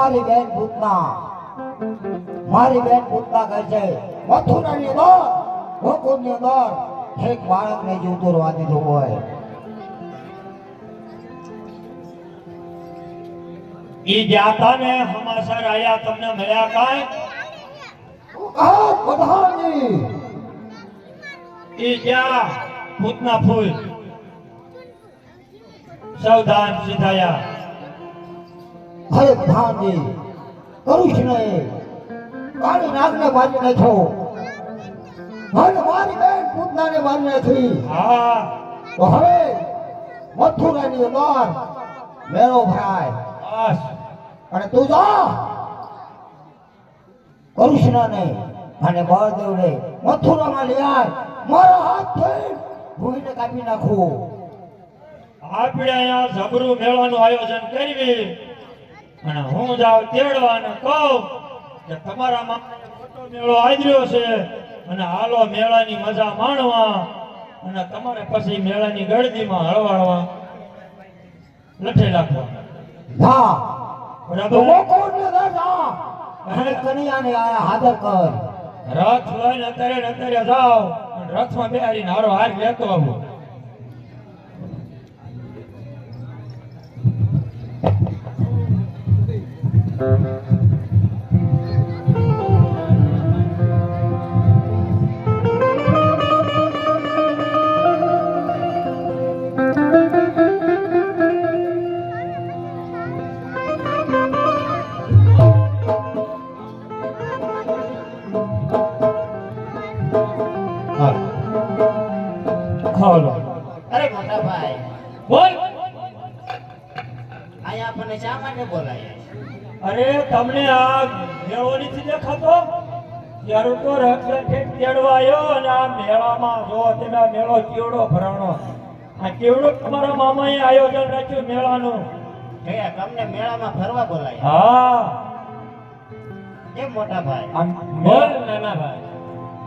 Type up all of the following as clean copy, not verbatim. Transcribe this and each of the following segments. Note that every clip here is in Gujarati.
મારી બેન ભૂતના કહે છે મથુરાની અંદર ગોકુળની અંદર એક બાળકને જીવતું રહેવા દીધું હોય. ઈ જાતા ને હમાસર આયા તમને મળ્યા કાંઈ? પ્રધાનજી ઈ જ્યાં ભૂતના ફૂલ સાવધાન સીધાયા. હરે પ્રધાનજી કૃષ્ણએ કાળી નાગને મારી નાખ્યો અને મારી બેન પૂતનાને મારી નાખી. હા તો હવે મથુરાની અંદર મેળો ભરાય બસ અને તું જા કૃષ્ણને અને બળદેવને મથુરામાં લઈ આય. મારા હાથથી ભૂઈને કાપી નાખું. આપણે અહીંયા જબરું મેળાનું આયોજન કરવી અને હું જાઉં તેડવા અને કહું કે તમારા મામાએ મોટો મેળો આદર્યો છે અને હાલો મેળાની મજા માણવા અને તમારે પછી મેળાની ગળદીમાં હળવાળવા લઠે નાખવા. જા બરાબર? ગોકુળની અંદર જા અને કનૈયાને આયા હાજર કર. રથ લઈને અત્યારે જાઓ અને રથમાં બેહાડીને હારો હાર લેતો આવું. હાલો અરે મોટા ભાઈ બોલ. અહીંયા આપણને શા માટે બોલાયા? અરે તમને આ મેળો નથી દેખાતો? ત્યારે તો રથ તેડવા આવ્યો અને આ મેળામાં જો તમે આ મેળો કેવડો ભરાણો. આ કેવડો તમારા મામાએ આયોજન રાખ્યું મેળાનું. જોયા તમને મેળામાં ફરવા બોલાયા? હા કેમ મોટા ભાઈ? બોલ નાના ભાઈ.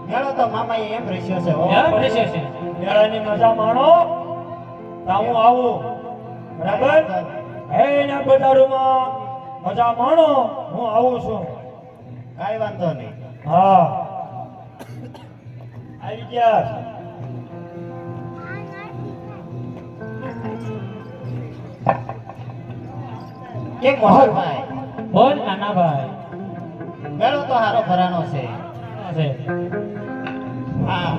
મેળો તો મામાએ એમ રચ્યો છે હો. મેળાની મજા માણો તો હું આવું. બરાબર? એના બજારોમાં મજા માણો, હું આવું છું. કાંઈ વાંધો નહીં. હા આવી ગયા. કેમ મોટા ભાઈ? બોલ નાના ભાઈ. મેળો તો હારો ભરાનો છે. હા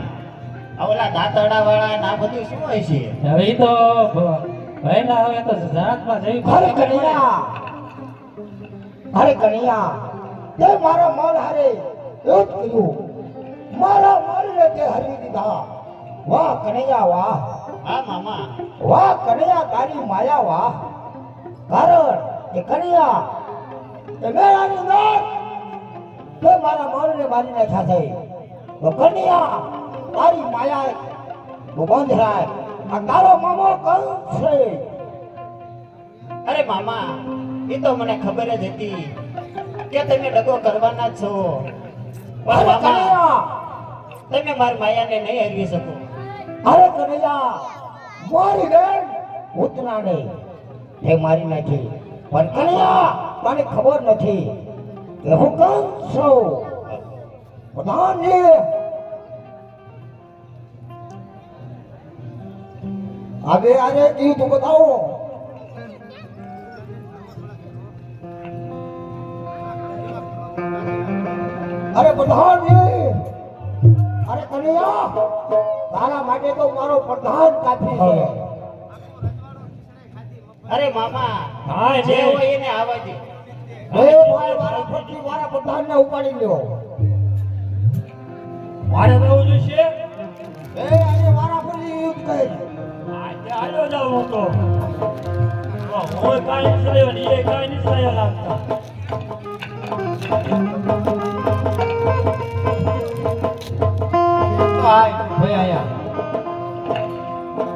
ઓલા દાંતડા વાળા ના બધું શું હોય છે? હવે ઈ તો ભાઈ ના હવે તો જાતમાં જઈ અરે કનૈયા તે મારા મન હારે એવું જ કર્યું. મારા મનને તે હરવી દીધા. વાહ કનૈયા વાહ, હા મામા. વાહ કનૈયા તારી માયા વાહ. કારણ કે કનૈયા તે મેળાની અંદર તે મારા મનને મારી નાખ્યા છે. તો કનૈયા તારી માયા બંધ રાય. આ તારો મામો કંસ છે. અરે મામા એ તો મને ખબર જ હતી કે તમે ડગો કરવાના જ છો. પણ અરે મામા કનૈયા, તમે મારી માયાને નહીં હરવી શકો. અરે કનૈયા મારી બેન ભૂતનાને તે મારી નાખી. પણ કનૈયા તને ખબર નથી કે હું કંસ છું. પ્રધાનજી હવે આને કીધું બતાવો. અરે પ્રધાનજી, અરે કનૈયા તારા માટે તો મારો પ્રધાન કાફી છે. અરે મામા હા જે હોય એને આવવા દે. એ ભાઈ મારા ફરતી મારા પ્રધાનને ઉપાડી લ્યો. મારે રહેવું જોઈશે. એ આજે મારા ફરતી યુદ્ધ કરી. આજે હાલો જાવ હું તો. હું કાંઈ નિસરાયો ને એ કાંઈ નિસરાયા લાગતા. ભાઈ આયા.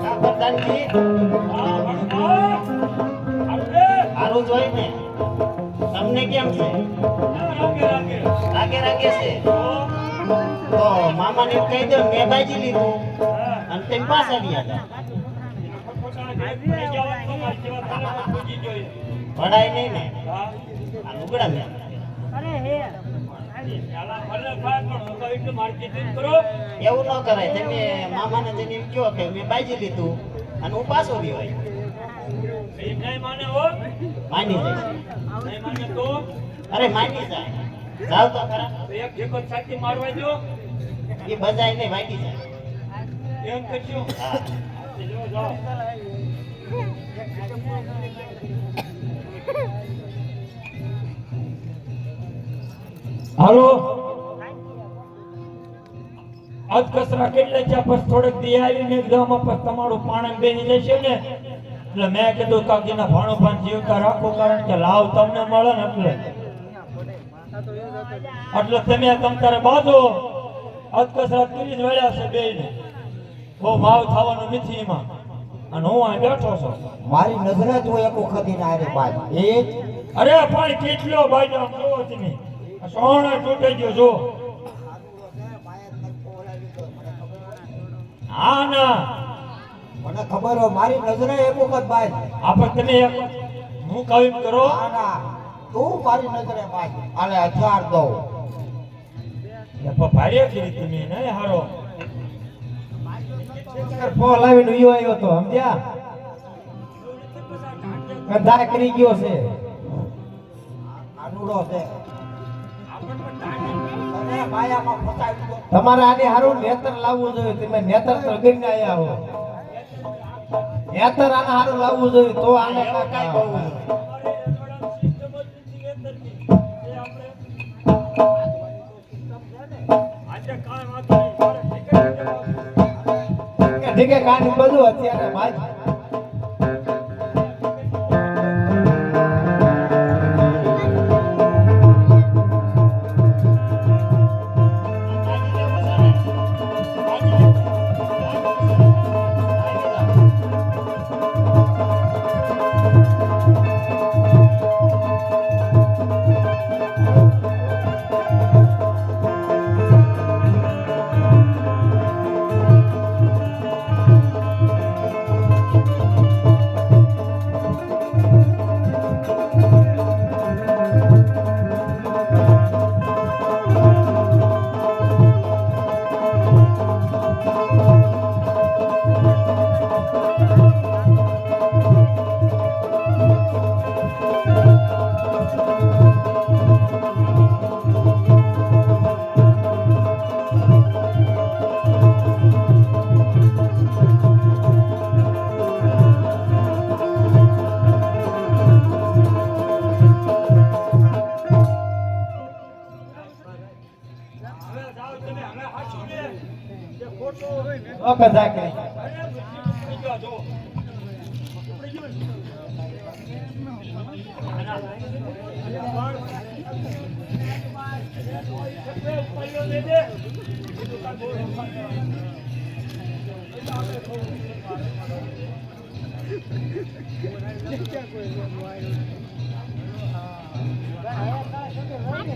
હા પ્રધાનજી હા ભણવા. આપણે હારું જોઈ ને તમને કેમ છે? રાગે રાગે. રાગે રાગે છે. તો મામાને એમ કહી દો મેં બાજી લીધું અને તેમ પાછા ગયા હતા. ભણાય નહીં ને? લુગડા મેં પેલા ભલે થાય પણ હું તો એટલું માર્કેટિંગ કરો. એવું ન કરાય. તમે મામાને જઈને એમ કહો કે મેં બાજી લીધું અને હું પાછો રહ્યો હોય. એ નહીં માને હો. માની જાય. નહીં માને તો અરે માની જાય. જાવ તો ખરા. એક ઠેકો છાતી મારવા દો. એ બજાય નહીં વાગી જાય. એમ કરજો. હા. જો જાઓ. હાલો આજ કસરા કેટલે છે પછી થોડેક દી આવીને એકદમ પછી તમારું પાણી બેસી જશે ને એટલે મેં કીધું કાકીના ભાણું ભાન જીવતા રાખો કારણ કે લાવ તમને મળે ને એટલે તમે તમ તારે બાજો આજ કસરા કરી જ વળ્યા છે બેયને બહુ ભાવ થવાનું નથી એમાં અને હું અહીં બેઠો છું. મારી નજરે તું એક વખત ઈ નારી બાજ એ જ અરે પણ કેટલો બાજો આમ જોવો તમે સોણે તૂટી ગયો જો. હા ના મને ખબર હોય મારી નજરે એક વખત બાજ આપણે તમે એક હું કહું એમ કરો. ના ના તું મારી નજરે બાજ આલે હથિયાર દઉં ભારે કરી તમે નહીં હારો ફોન લાવીને ઈયો આવ્યો તો સમજ્યા ગંધા કરી ગયો છે આનુડો છે અને માયામાં ફસાઈ ગયો. તમારે આને હારું નેતર લાવવું જોઈએ તમે નેતર તો ગઈને આયા હો નેતર આને હારું લાવવું જોઈએ તો આને કાંઈ બહુ ઠીકે કાંઈ બધું અત્યારે ભાઈ કદા કરી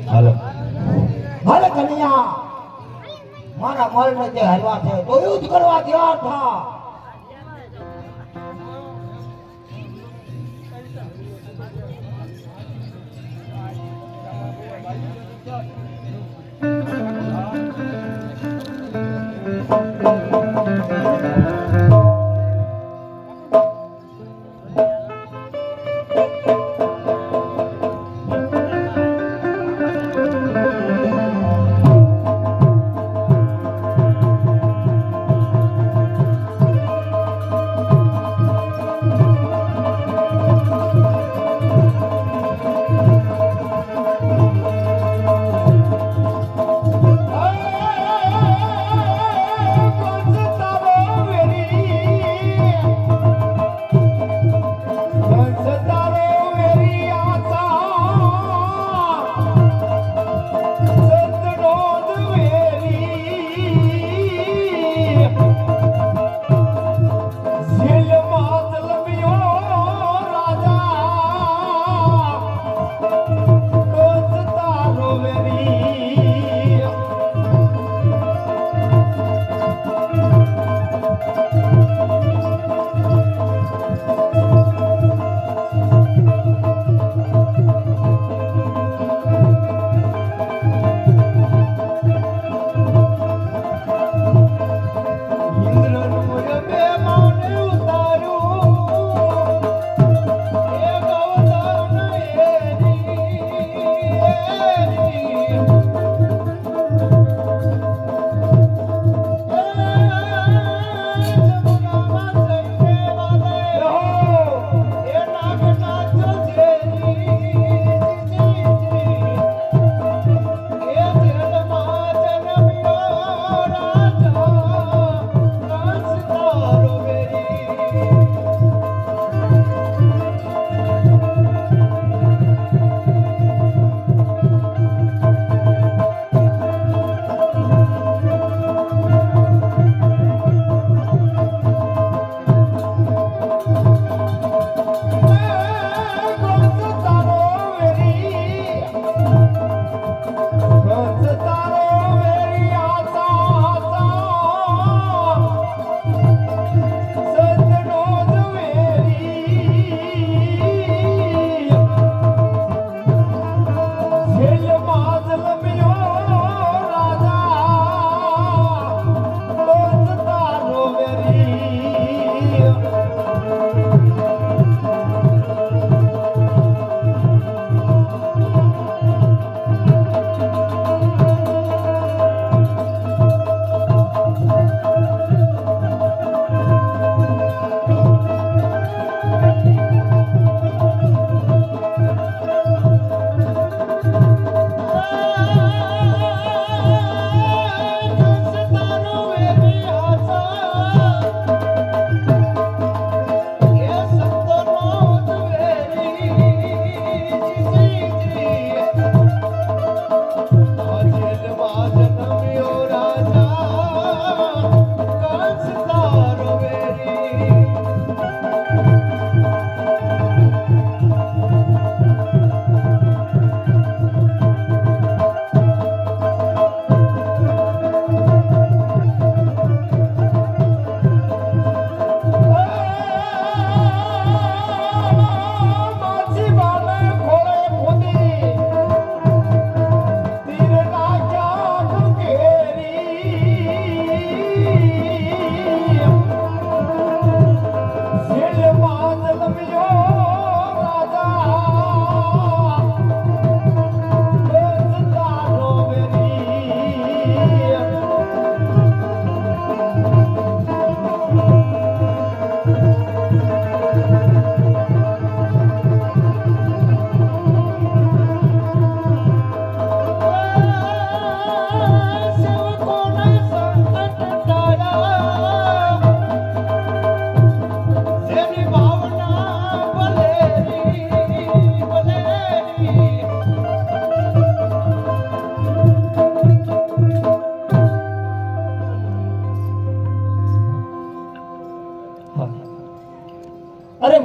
હાલો હાલે કન્યા મારા મરને જે હરવા છે તો યુદ્ધ કરવા તૈયાર થા.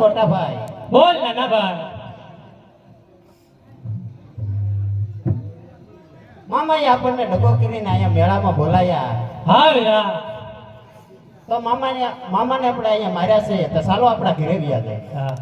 મોટા ભાઈ બોલ નાના ભાઈ. મામાએ આપણને ડગો કરીને અહીંયા મેળામાં બોલાયા. હા વીરા. તો મામાને આપણે અહીંયા માર્યા છે તો ચાલો આપણા ઘરે વ્યા જાય. હા